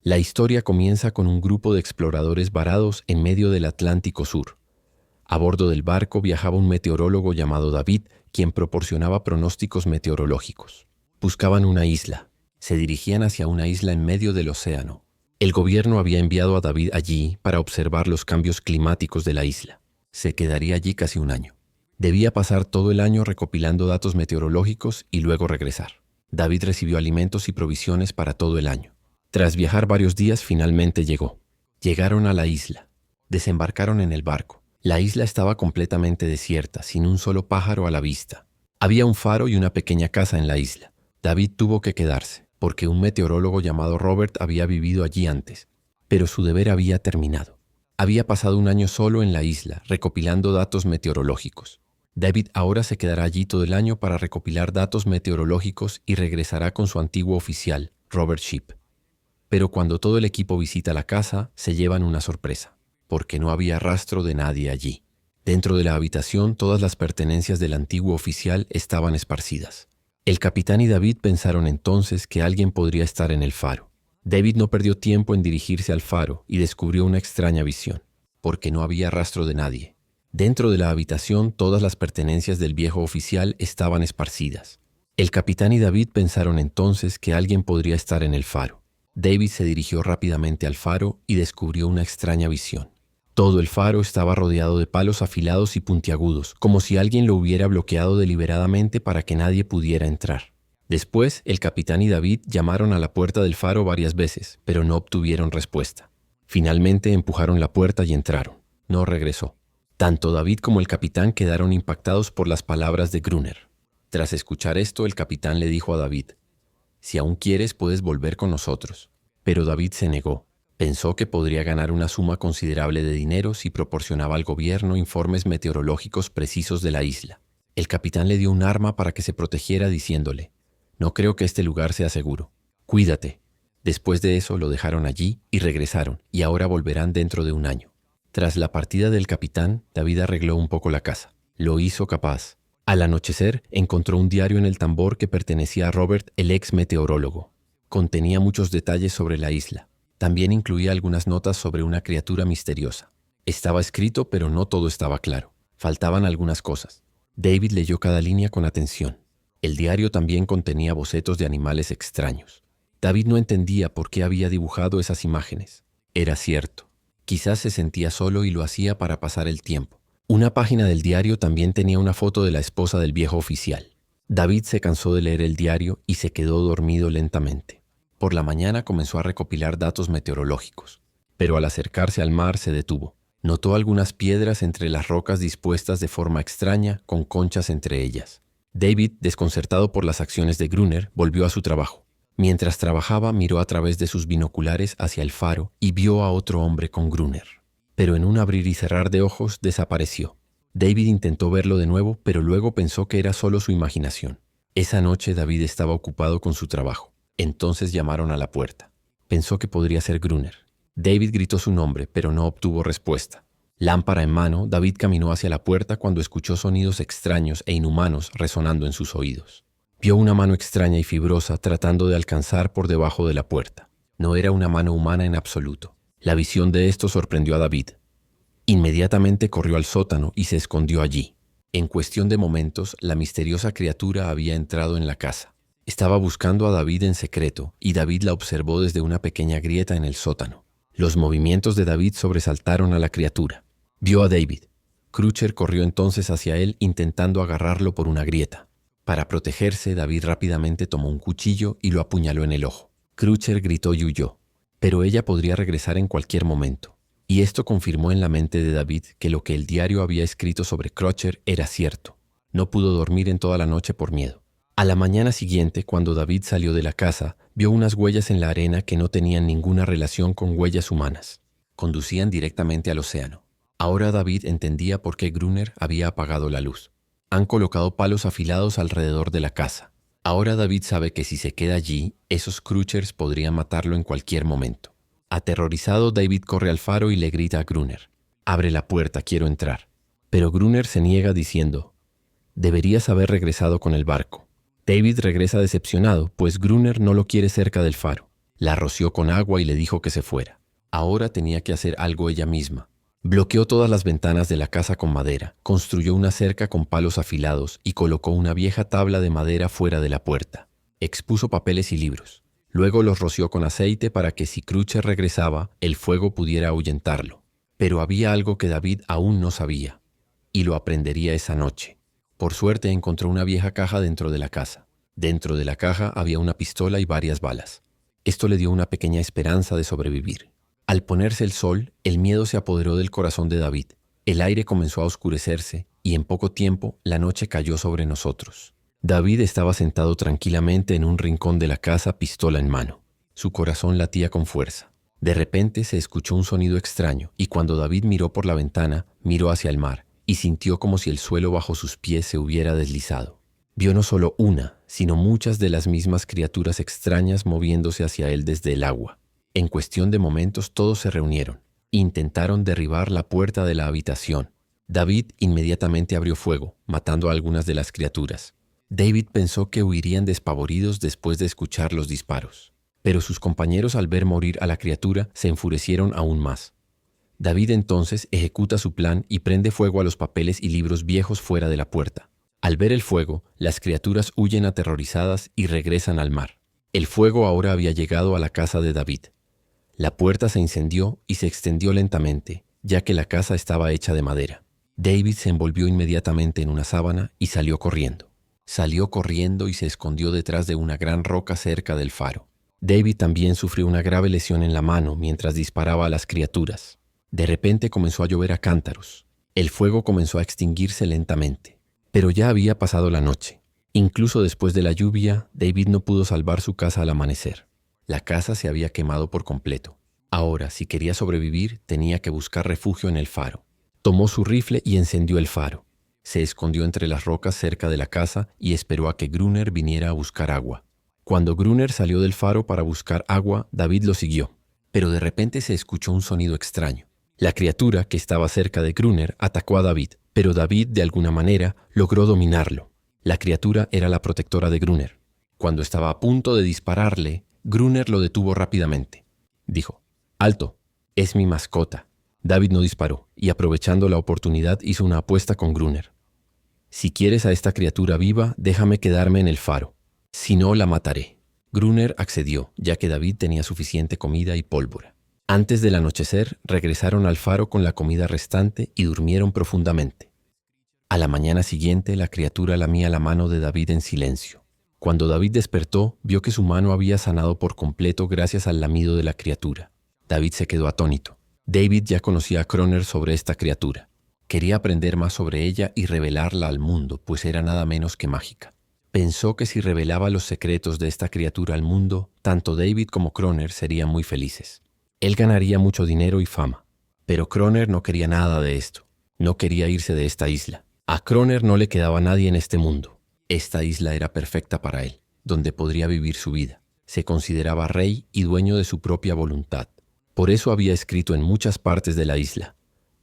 La historia comienza con un grupo de exploradores varados en medio del Atlántico Sur. A bordo del barco viajaba un meteorólogo llamado David, quien proporcionaba pronósticos meteorológicos. Buscaban una isla. Se dirigían hacia una isla en medio del océano. El gobierno había enviado a David allí para observar los cambios climáticos de la isla. Se quedaría allí casi un año. Debía pasar todo el año recopilando datos meteorológicos y luego regresar. David recibió alimentos y provisiones para todo el año. Tras viajar varios días, finalmente llegó. Llegaron a la isla. Desembarcaron en el barco. La isla estaba completamente desierta, sin un solo pájaro a la vista. Había un faro y una pequeña casa en la isla. David tuvo que quedarse, porque un meteorólogo llamado Robert había vivido allí antes. Pero su deber había terminado. Había pasado un año solo en la isla, recopilando datos meteorológicos. David ahora se quedará allí todo el año para recopilar datos meteorológicos y regresará con su antiguo oficial, Robert Shipp. Pero cuando todo el equipo visita la casa, se llevan una sorpresa, porque no había rastro de nadie allí. Dentro de la habitación, todas las pertenencias del antiguo oficial estaban esparcidas. El capitán y David pensaron entonces que alguien podría estar en el faro. David no perdió tiempo en dirigirse al faro y descubrió una extraña visión, porque no había rastro de nadie. Dentro de la habitación, todas las pertenencias del viejo oficial estaban esparcidas. El capitán y David pensaron entonces que alguien podría estar en el faro. David se dirigió rápidamente al faro y descubrió una extraña visión. Todo el faro estaba rodeado de palos afilados y puntiagudos, como si alguien lo hubiera bloqueado deliberadamente para que nadie pudiera entrar. Después, el capitán y David llamaron a la puerta del faro varias veces, pero no obtuvieron respuesta. Finalmente empujaron la puerta y entraron. No regresó. Tanto David como el capitán quedaron impactados por las palabras de Gruner. Tras escuchar esto, el capitán le dijo a David: «Si aún quieres, puedes volver con nosotros». Pero David se negó. Pensó que podría ganar una suma considerable de dinero si proporcionaba al gobierno informes meteorológicos precisos de la isla. El capitán le dio un arma para que se protegiera diciéndole: «No creo que este lugar sea seguro. Cuídate». Después de eso lo dejaron allí y regresaron, y ahora volverán dentro de un año. Tras la partida del capitán, David arregló un poco la casa. Lo hizo capaz. Al anochecer, encontró un diario en el tambor que pertenecía a Robert, el ex meteorólogo. Contenía muchos detalles sobre la isla. También incluía algunas notas sobre una criatura misteriosa. Estaba escrito, pero no todo estaba claro. Faltaban algunas cosas. David leyó cada línea con atención. El diario también contenía bocetos de animales extraños. David no entendía por qué había dibujado esas imágenes. Era cierto. Quizás se sentía solo y lo hacía para pasar el tiempo. Una página del diario también tenía una foto de la esposa del viejo oficial. David se cansó de leer el diario y se quedó dormido lentamente. Por la mañana comenzó a recopilar datos meteorológicos, pero al acercarse al mar se detuvo. Notó algunas piedras entre las rocas dispuestas de forma extraña, con conchas entre ellas. David, desconcertado por las acciones de Gruner, volvió a su trabajo. Mientras trabajaba, miró a través de sus binoculares hacia el faro y vio a otro hombre con Gruner. Pero en un abrir y cerrar de ojos desapareció. David intentó verlo de nuevo, pero luego pensó que era solo su imaginación. Esa noche David estaba ocupado con su trabajo. Entonces llamaron a la puerta. Pensó que podría ser Gruner. David gritó su nombre, pero no obtuvo respuesta. Lámpara en mano, David caminó hacia la puerta cuando escuchó sonidos extraños e inhumanos resonando en sus oídos. Vio una mano extraña y fibrosa tratando de alcanzar por debajo de la puerta. No era una mano humana en absoluto. La visión de esto sorprendió a David. Inmediatamente corrió al sótano y se escondió allí. En cuestión de momentos, la misteriosa criatura había entrado en la casa. Estaba buscando a David en secreto, y David la observó desde una pequeña grieta en el sótano. Los movimientos de David sobresaltaron a la criatura. Vio a David. Crutcher corrió entonces hacia él intentando agarrarlo por una grieta. Para protegerse, David rápidamente tomó un cuchillo y lo apuñaló en el ojo. Crutcher gritó y huyó. Pero ella podría regresar en cualquier momento. Y esto confirmó en la mente de David que lo que el diario había escrito sobre Crutcher era cierto. No pudo dormir en toda la noche por miedo. A la mañana siguiente, cuando David salió de la casa, vio unas huellas en la arena que no tenían ninguna relación con huellas humanas. Conducían directamente al océano. Ahora David entendía por qué Gruner había apagado la luz. Han colocado palos afilados alrededor de la casa. Ahora David sabe que si se queda allí, esos Crutchers podrían matarlo en cualquier momento. Aterrorizado, David corre al faro y le grita a Gruner: «Abre la puerta, quiero entrar». Pero Gruner se niega diciendo: «Deberías haber regresado con el barco». David regresa decepcionado, pues Gruner no lo quiere cerca del faro. La roció con agua y le dijo que se fuera. Ahora tenía que hacer algo ella misma. Bloqueó todas las ventanas de la casa con madera, construyó una cerca con palos afilados y colocó una vieja tabla de madera fuera de la puerta. Expuso papeles y libros. Luego los roció con aceite para que si Crutcher regresaba, el fuego pudiera ahuyentarlo. Pero había algo que David aún no sabía, y lo aprendería esa noche. Por suerte encontró una vieja caja dentro de la casa. Dentro de la caja había una pistola y varias balas. Esto le dio una pequeña esperanza de sobrevivir. Al ponerse el sol, el miedo se apoderó del corazón de David. El aire comenzó a oscurecerse y en poco tiempo la noche cayó sobre nosotros. David estaba sentado tranquilamente en un rincón de la casa, pistola en mano. Su corazón latía con fuerza. De repente se escuchó un sonido extraño y cuando David miró por la ventana, miró hacia el mar y sintió como si el suelo bajo sus pies se hubiera deslizado. Vio no solo una, sino muchas de las mismas criaturas extrañas moviéndose hacia él desde el agua. En cuestión de momentos todos se reunieron. Intentaron derribar la puerta de la habitación. David inmediatamente abrió fuego, matando a algunas de las criaturas. David pensó que huirían despavoridos después de escuchar los disparos. Pero sus compañeros al ver morir a la criatura se enfurecieron aún más. David entonces ejecuta su plan y prende fuego a los papeles y libros viejos fuera de la puerta. Al ver el fuego, las criaturas huyen aterrorizadas y regresan al mar. El fuego ahora había llegado a la casa de David. La puerta se incendió y se extendió lentamente, ya que la casa estaba hecha de madera. David se envolvió inmediatamente en una sábana y salió corriendo. Salió corriendo y se escondió detrás de una gran roca cerca del faro. David también sufrió una grave lesión en la mano mientras disparaba a las criaturas. De repente comenzó a llover a cántaros. El fuego comenzó a extinguirse lentamente. Pero ya había pasado la noche. Incluso después de la lluvia, David no pudo salvar su casa al amanecer. La casa se había quemado por completo. Ahora, si quería sobrevivir, tenía que buscar refugio en el faro. Tomó su rifle y encendió el faro. Se escondió entre las rocas cerca de la casa y esperó a que Gruner viniera a buscar agua. Cuando Gruner salió del faro para buscar agua, David lo siguió. Pero de repente se escuchó un sonido extraño. La criatura que estaba cerca de Gruner atacó a David, pero David, de alguna manera, logró dominarlo. La criatura era la protectora de Gruner. Cuando estaba a punto de dispararle, Gruner lo detuvo rápidamente. Dijo: «Alto, es mi mascota». David no disparó y aprovechando la oportunidad hizo una apuesta con Gruner. «Si quieres a esta criatura viva, déjame quedarme en el faro. Si no, la mataré». Gruner accedió, ya que David tenía suficiente comida y pólvora. Antes del anochecer, regresaron al faro con la comida restante y durmieron profundamente. A la mañana siguiente, la criatura lamía la mano de David en silencio. Cuando David despertó, vio que su mano había sanado por completo gracias al lamido de la criatura. David se quedó atónito. David ya conocía a Kroner sobre esta criatura. Quería aprender más sobre ella y revelarla al mundo, pues era nada menos que mágica. Pensó que si revelaba los secretos de esta criatura al mundo, tanto David como Kroner serían muy felices. Él ganaría mucho dinero y fama. Pero Kroner no quería nada de esto. No quería irse de esta isla. A Kroner no le quedaba nadie en este mundo. Esta isla era perfecta para él, donde podría vivir su vida. Se consideraba rey y dueño de su propia voluntad. Por eso había escrito en muchas partes de la isla: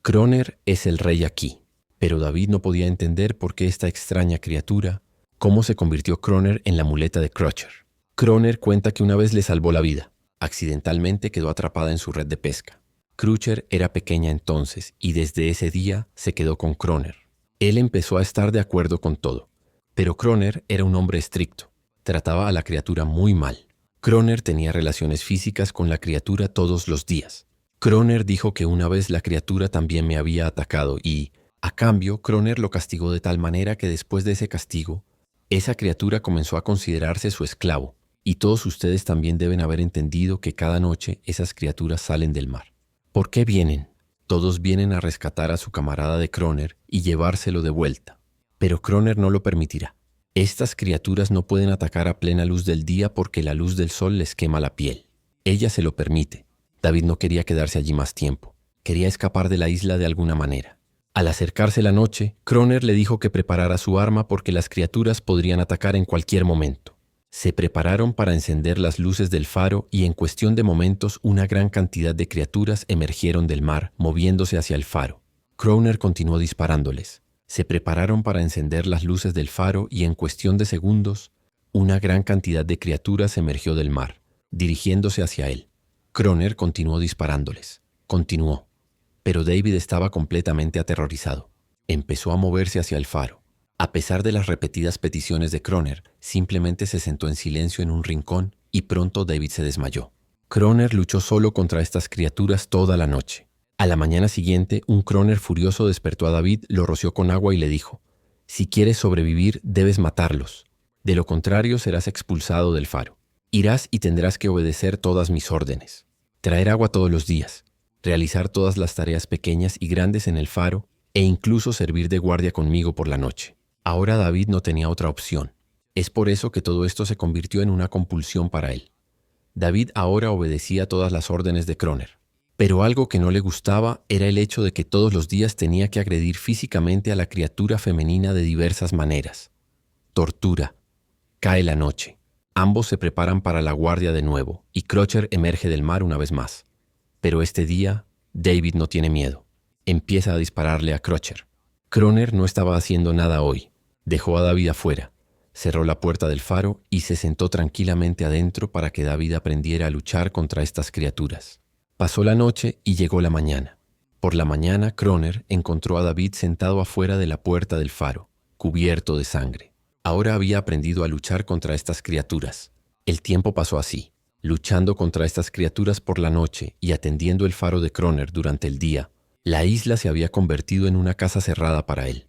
«Kroner es el rey aquí». Pero David no podía entender por qué esta extraña criatura, cómo se convirtió Kroner en la muleta de Crutcher. Kroner cuenta que una vez le salvó la vida. Accidentalmente quedó atrapada en su red de pesca. Crutcher era pequeña entonces y desde ese día se quedó con Kroner. Él empezó a estar de acuerdo con todo. Pero Kroner era un hombre estricto. Trataba a la criatura muy mal. Kroner tenía relaciones físicas con la criatura todos los días. Kroner dijo que una vez la criatura también me había atacado y, a cambio, Kroner lo castigó de tal manera que después de ese castigo, esa criatura comenzó a considerarse su esclavo. Y todos ustedes también deben haber entendido que cada noche esas criaturas salen del mar. ¿Por qué vienen? Todos vienen a rescatar a su camarada de Kroner y llevárselo de vuelta. Pero Kroner no lo permitirá. Estas criaturas no pueden atacar a plena luz del día porque la luz del sol les quema la piel. Ella se lo permite. David no quería quedarse allí más tiempo. Quería escapar de la isla de alguna manera. Al acercarse la noche, Kroner le dijo que preparara su arma porque las criaturas podrían atacar en cualquier momento. Se prepararon para encender las luces del faro y en cuestión de momentos una gran cantidad de criaturas emergieron del mar, moviéndose hacia el faro. Kroner continuó disparándoles. Se prepararon para encender las luces del faro y en cuestión de segundos, una gran cantidad de criaturas emergió del mar. dirigiéndose hacia él. Croner continuó disparándoles. Continuó. Pero David estaba completamente aterrorizado. Empezó a moverse hacia el faro. A pesar de las repetidas peticiones de Croner, simplemente se sentó en silencio en un rincón y pronto David se desmayó. Croner luchó solo contra estas criaturas toda la noche. A la mañana siguiente, un Croner furioso despertó a David, lo roció con agua y le dijo: «Si quieres sobrevivir, debes matarlos. De lo contrario, serás expulsado del faro. Irás y tendrás que obedecer todas mis órdenes. Traer agua todos los días, realizar todas las tareas pequeñas y grandes en el faro e incluso servir de guardia conmigo por la noche». Ahora David no tenía otra opción. Es por eso que todo esto se convirtió en una compulsión para él. David ahora obedecía todas las órdenes de Croner. Pero algo que no le gustaba era el hecho de que todos los días tenía que agredir físicamente a la criatura femenina de diversas maneras. Tortura. Cae la noche. Ambos se preparan para la guardia de nuevo y Crotcher emerge del mar una vez más. Pero este día, David no tiene miedo. Empieza a dispararle a Crotcher. Croner no estaba haciendo nada hoy. Dejó a David afuera, cerró la puerta del faro y se sentó tranquilamente adentro para que David aprendiera a luchar contra estas criaturas. Pasó la noche y llegó la mañana. Por la mañana, Croner encontró a David sentado afuera de la puerta del faro, cubierto de sangre. Ahora había aprendido a luchar contra estas criaturas. El tiempo pasó así, luchando contra estas criaturas por la noche y atendiendo el faro de Croner durante el día. La isla se había convertido en una casa cerrada para él.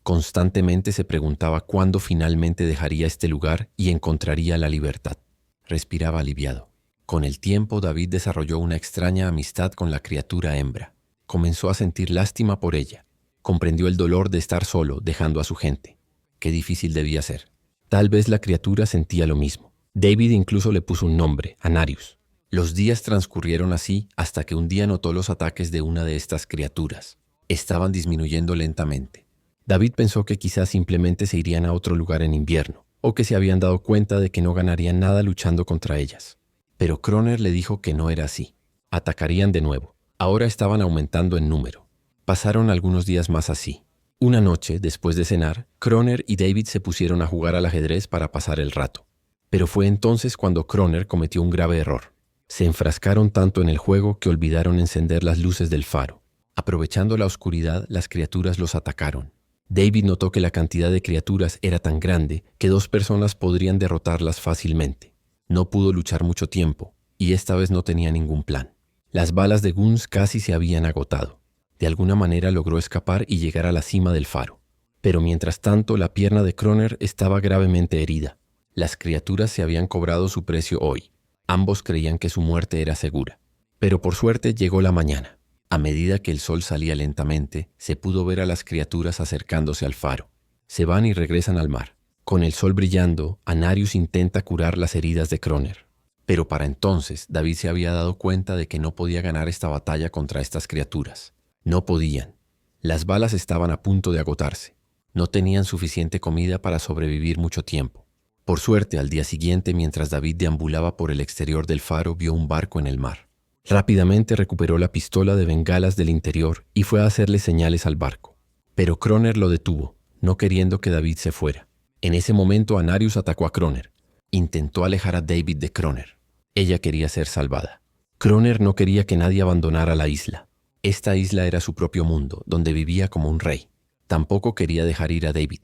Constantemente se preguntaba cuándo finalmente dejaría este lugar y encontraría la libertad. Respiraba aliviado. Con el tiempo, David desarrolló una extraña amistad con la criatura hembra. Comenzó a sentir lástima por ella. Comprendió el dolor de estar solo, dejando a su gente. Qué difícil debía ser. Tal vez la criatura sentía lo mismo. David incluso le puso un nombre, Anarius. Los días transcurrieron así hasta que un día notó los ataques de una de estas criaturas. Estaban disminuyendo lentamente. David pensó que quizás simplemente se irían a otro lugar en invierno, o que se habían dado cuenta de que no ganarían nada luchando contra ellas. Pero Croner le dijo que no era así. Atacarían de nuevo. Ahora estaban aumentando en número. Pasaron algunos días más así. Una noche, después de cenar, Croner y David se pusieron a jugar al ajedrez para pasar el rato. Pero fue entonces cuando Croner cometió un grave error. Se enfrascaron tanto en el juego que olvidaron encender las luces del faro. Aprovechando la oscuridad, las criaturas los atacaron. David notó que la cantidad de criaturas era tan grande que 2 personas podrían derrotarlas fácilmente. No pudo luchar mucho tiempo, y esta vez no tenía ningún plan. Las balas de Guns casi se habían agotado. De alguna manera logró escapar y llegar a la cima del faro. Pero mientras tanto, la pierna de Croner estaba gravemente herida. Las criaturas se habían cobrado su precio hoy. Ambos creían que su muerte era segura. Pero por suerte llegó la mañana. A medida que el sol salía lentamente, se pudo ver a las criaturas acercándose al faro. Se van y regresan al mar. Con el sol brillando, Anarius intenta curar las heridas de Croner. Pero para entonces, David se había dado cuenta de que no podía ganar esta batalla contra estas criaturas. No podían. Las balas estaban a punto de agotarse. No tenían suficiente comida para sobrevivir mucho tiempo. Por suerte, al día siguiente, mientras David deambulaba por el exterior del faro, vio un barco en el mar. Rápidamente recuperó la pistola de bengalas del interior y fue a hacerle señales al barco. Pero Croner lo detuvo, no queriendo que David se fuera. En ese momento Anarius atacó a Croner. Intentó alejar a David de Croner. Ella quería ser salvada. Croner no quería que nadie abandonara la isla. Esta isla era su propio mundo, donde vivía como un rey. Tampoco quería dejar ir a David.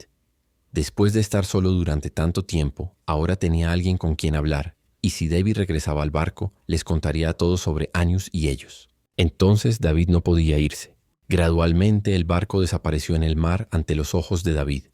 Después de estar solo durante tanto tiempo, ahora tenía alguien con quien hablar. Y si David regresaba al barco, les contaría a todos sobre Anius y ellos. Entonces David no podía irse. Gradualmente el barco desapareció en el mar ante los ojos de David.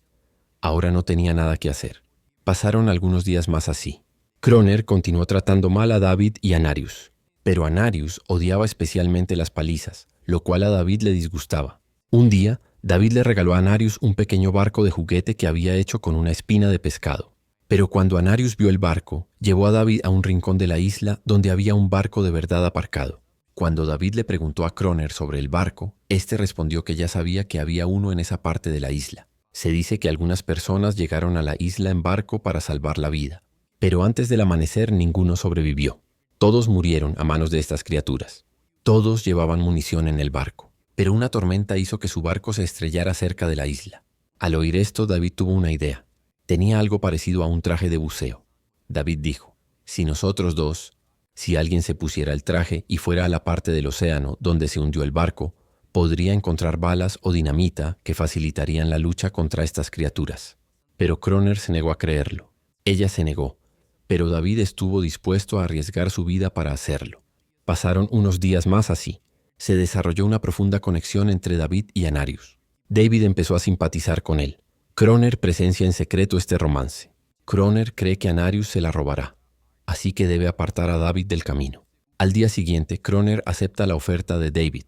Ahora no tenía nada que hacer. Pasaron algunos días más así. Croner continuó tratando mal a David y a Anarius. Pero Anarius odiaba especialmente las palizas, lo cual a David le disgustaba. Un día, David le regaló a Anarius un pequeño barco de juguete que había hecho con una espina de pescado. Pero cuando Anarius vio el barco, llevó a David a un rincón de la isla donde había un barco de verdad aparcado. Cuando David le preguntó a Croner sobre el barco, este respondió que ya sabía que había uno en esa parte de la isla. Se dice que algunas personas llegaron a la isla en barco para salvar la vida. Pero antes del amanecer ninguno sobrevivió. Todos murieron a manos de estas criaturas. Todos llevaban munición en el barco. Pero una tormenta hizo que su barco se estrellara cerca de la isla. Al oír esto, David tuvo una idea. Tenía algo parecido a un traje de buceo. David dijo: si nosotros 2, Si alguien se pusiera el traje y fuera a la parte del océano donde se hundió el barco, podría encontrar balas o dinamita que facilitarían la lucha contra estas criaturas. Pero Kroner se negó a creerlo. Ella se negó, pero David estuvo dispuesto a arriesgar su vida para hacerlo. Pasaron unos días más así. Se desarrolló una profunda conexión entre David y Anarius. David empezó a simpatizar con él. Kroner presencia en secreto este romance. Kroner cree que Anarius se la robará, así que debe apartar a David del camino. Al día siguiente, Kroner acepta la oferta de David.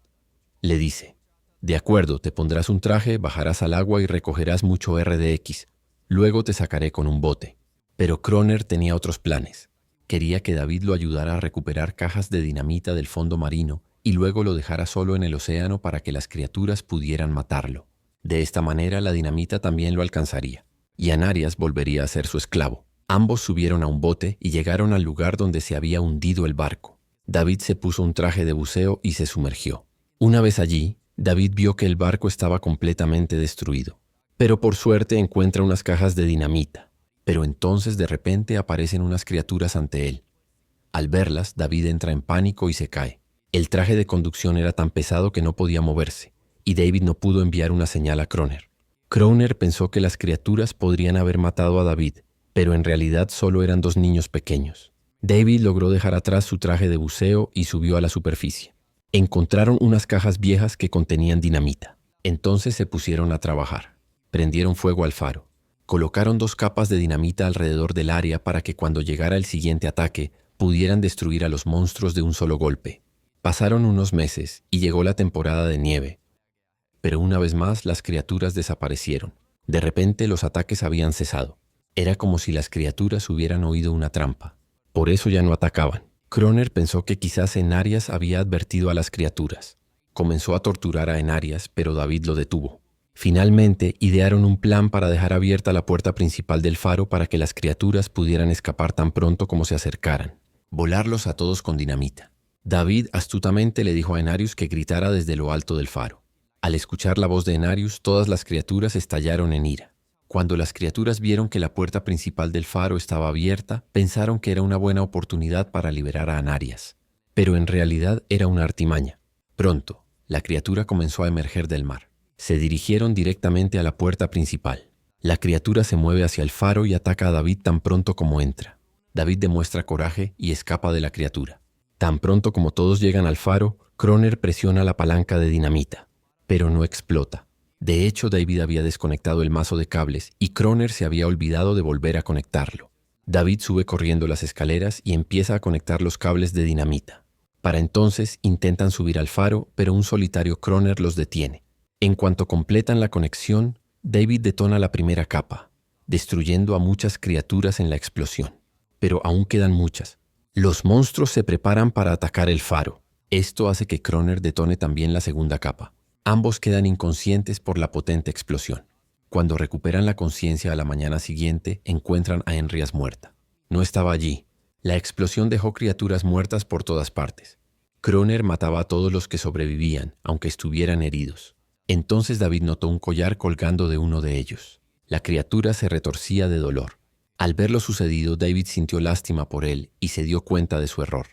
Le dice: de acuerdo, te pondrás un traje, bajarás al agua y recogerás mucho RDX. Luego te sacaré con un bote. Pero Kroner tenía otros planes. Quería que David lo ayudara a recuperar cajas de dinamita del fondo marino y luego lo dejara solo en el océano para que las criaturas pudieran matarlo. De esta manera la dinamita también lo alcanzaría, y Anarias volvería a ser su esclavo. Ambos subieron a un bote y llegaron al lugar donde se había hundido el barco. David se puso un traje de buceo y se sumergió. Una vez allí, David vio que el barco estaba completamente destruido. Pero por suerte encuentra unas cajas de dinamita. Pero entonces de repente aparecen unas criaturas ante él. Al verlas, David entra en pánico y se cae. El traje de conducción era tan pesado que no podía moverse, y David no pudo enviar una señal a Kroner. Kroner pensó que las criaturas podrían haber matado a David, pero en realidad solo eran dos niños pequeños. David logró dejar atrás su traje de buceo y subió a la superficie. Encontraron unas cajas viejas que contenían dinamita. Entonces se pusieron a trabajar. Prendieron fuego al faro. Colocaron 2 capas de dinamita alrededor del área para que cuando llegara el siguiente ataque pudieran destruir a los monstruos de un solo golpe. Pasaron unos meses y llegó la temporada de nieve. Pero una vez más las criaturas desaparecieron. De repente los ataques habían cesado. Era como si las criaturas hubieran oído una trampa. Por eso ya no atacaban. Kroner pensó que quizás Enarias había advertido a las criaturas. Comenzó a torturar a Enarias, pero David lo detuvo. Finalmente, idearon un plan para dejar abierta la puerta principal del faro para que las criaturas pudieran escapar tan pronto como se acercaran. Volarlos a todos con dinamita. David astutamente le dijo a Enarius que gritara desde lo alto del faro. Al escuchar la voz de Enarius, todas las criaturas estallaron en ira. Cuando las criaturas vieron que la puerta principal del faro estaba abierta, pensaron que era una buena oportunidad para liberar a Anarias. Pero en realidad era una artimaña. Pronto, la criatura comenzó a emerger del mar. Se dirigieron directamente a la puerta principal. La criatura se mueve hacia el faro y ataca a David tan pronto como entra. David demuestra coraje y escapa de la criatura. Tan pronto como todos llegan al faro, Kroner presiona la palanca de dinamita, pero no explota. De hecho, David había desconectado el mazo de cables y Kroner se había olvidado de volver a conectarlo. David sube corriendo las escaleras y empieza a conectar los cables de dinamita. Para entonces intentan subir al faro, pero un solitario Kroner los detiene. En cuanto completan la conexión, David detona la primera capa, destruyendo a muchas criaturas en la explosión. Pero aún quedan muchas. Los monstruos se preparan para atacar el faro. Esto hace que Kroner detone también la segunda capa. Ambos quedan inconscientes por la potente explosión. Cuando recuperan la conciencia a la mañana siguiente, encuentran a Enrias muerta. No estaba allí. La explosión dejó criaturas muertas por todas partes. Kroner mataba a todos los que sobrevivían, aunque estuvieran heridos. Entonces David notó un collar colgando de uno de ellos. La criatura se retorcía de dolor. Al ver lo sucedido, David sintió lástima por él y se dio cuenta de su error.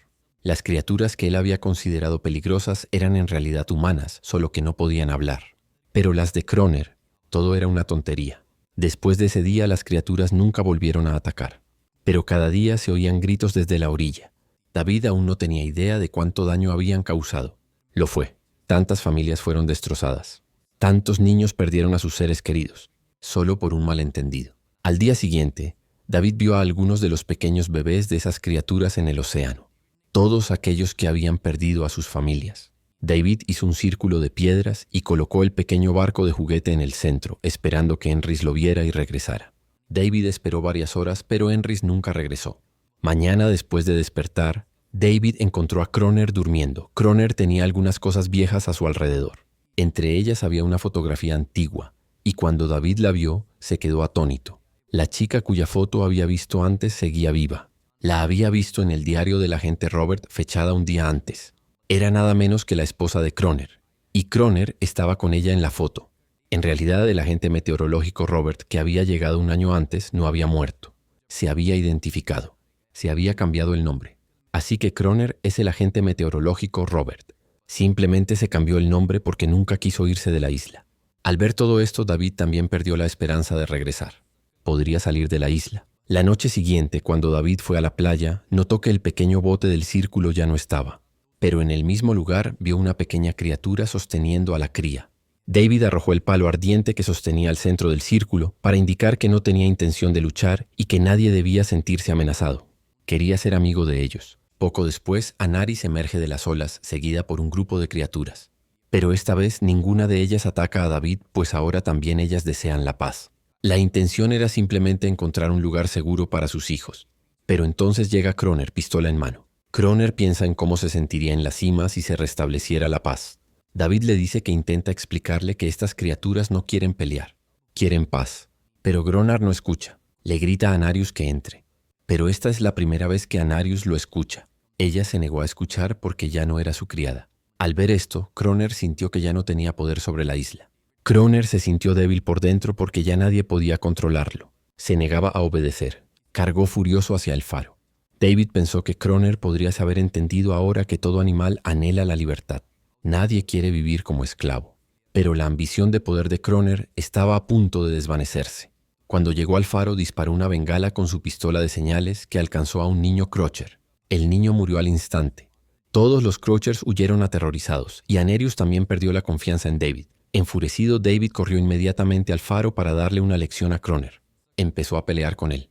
Las criaturas que él había considerado peligrosas eran en realidad humanas, solo que no podían hablar. Pero las de Kroner, todo era una tontería. Después de ese día, las criaturas nunca volvieron a atacar. Pero cada día se oían gritos desde la orilla. David aún no tenía idea de cuánto daño habían causado. Lo fue. Tantas familias fueron destrozadas. Tantos niños perdieron a sus seres queridos, solo por un malentendido. Al día siguiente, David vio a algunos de los pequeños bebés de esas criaturas en el océano. Todos aquellos que habían perdido a sus familias. David hizo un círculo de piedras y colocó el pequeño barco de juguete en el centro, esperando que Enris lo viera y regresara. David esperó varias horas, pero Enris nunca regresó. Mañana, después de despertar, David encontró a Kroner durmiendo. Kroner tenía algunas cosas viejas a su alrededor. Entre ellas había una fotografía antigua, y cuando David la vio, se quedó atónito. La chica cuya foto había visto antes seguía viva. La había visto en el diario del agente Robert, fechada un día antes. Era nada menos que la esposa de Kroner, y Kroner estaba con ella en la foto. En realidad, el agente meteorológico Robert, que había llegado un año antes, no había muerto. Se había identificado. Se había cambiado el nombre. Así que Kroner es el agente meteorológico Robert. Simplemente se cambió el nombre porque nunca quiso irse de la isla. Al ver todo esto, David también perdió la esperanza de regresar. Podría salir de la isla. La noche siguiente, cuando David fue a la playa, notó que el pequeño bote del círculo ya no estaba. Pero en el mismo lugar vio una pequeña criatura sosteniendo a la cría. David arrojó el palo ardiente que sostenía al centro del círculo para indicar que no tenía intención de luchar y que nadie debía sentirse amenazado. Quería ser amigo de ellos. Poco después, Anaris emerge de las olas, seguida por un grupo de criaturas. Pero esta vez ninguna de ellas ataca a David, pues ahora también ellas desean la paz. La intención era simplemente encontrar un lugar seguro para sus hijos. Pero entonces llega Kroner, pistola en mano. Kroner piensa en cómo se sentiría en la cima si se restableciera la paz. David le dice que intenta explicarle que estas criaturas no quieren pelear, quieren paz. Pero Gronar no escucha. Le grita a Anarius que entre. Pero esta es la primera vez que Anarius lo escucha. Ella se negó a escuchar porque ya no era su criada. Al ver esto, Kroner sintió que ya no tenía poder sobre la isla. Kroner se sintió débil por dentro porque ya nadie podía controlarlo. Se negaba a obedecer. Cargó furioso hacia el faro. David pensó que Kroner podría haber entendido ahora que todo animal anhela la libertad. Nadie quiere vivir como esclavo. Pero la ambición de poder de Kroner estaba a punto de desvanecerse. Cuando llegó al faro, disparó una bengala con su pistola de señales que alcanzó a un niño Crocher. El niño murió al instante. Todos los Crochers huyeron aterrorizados y Anarius también perdió la confianza en David. Enfurecido, David corrió inmediatamente al faro para darle una lección a Kroner. Empezó a pelear con él.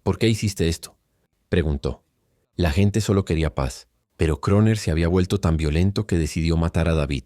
¿Por qué hiciste esto?, preguntó. La gente solo quería paz, pero Kroner se había vuelto tan violento que decidió matar a David.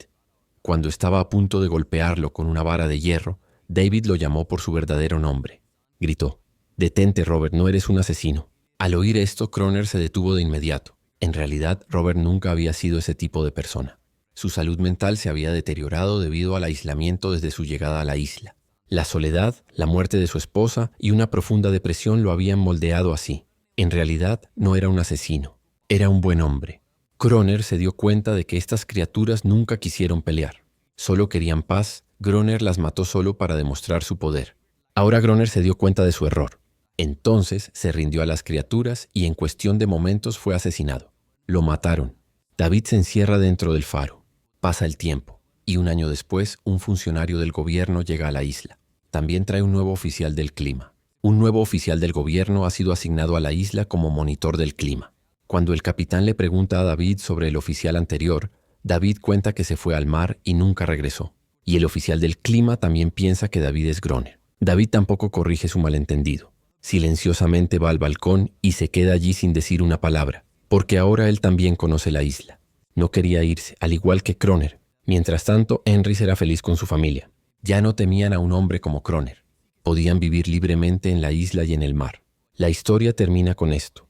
Cuando estaba a punto de golpearlo con una vara de hierro, David lo llamó por su verdadero nombre. Gritó: «Detente, Robert, no eres un asesino». Al oír esto, Kroner se detuvo de inmediato. En realidad, Robert nunca había sido ese tipo de persona. Su salud mental se había deteriorado debido al aislamiento desde su llegada a la isla. La soledad, la muerte de su esposa y una profunda depresión lo habían moldeado así. En realidad, no era un asesino. Era un buen hombre. Kroner se dio cuenta de que estas criaturas nunca quisieron pelear. Solo querían paz. Groner las mató solo para demostrar su poder. Ahora Groner se dio cuenta de su error. Entonces se rindió a las criaturas y en cuestión de momentos fue asesinado. Lo mataron. David se encierra dentro del faro. Pasa el tiempo y un año después un funcionario del gobierno llega a la isla. También trae un nuevo oficial del clima. Un nuevo oficial del gobierno ha sido asignado a la isla como monitor del clima. Cuando el capitán le pregunta a David sobre el oficial anterior, David cuenta que se fue al mar y nunca regresó. Y el oficial del clima también piensa que David es Groner. David tampoco corrige su malentendido. Silenciosamente va al balcón y se queda allí sin decir una palabra, porque ahora él también conoce la isla. No quería irse, al igual que Kroner. Mientras tanto, Henry era feliz con su familia. Ya no temían a un hombre como Kroner. Podían vivir libremente en la isla y en el mar. La historia termina con esto.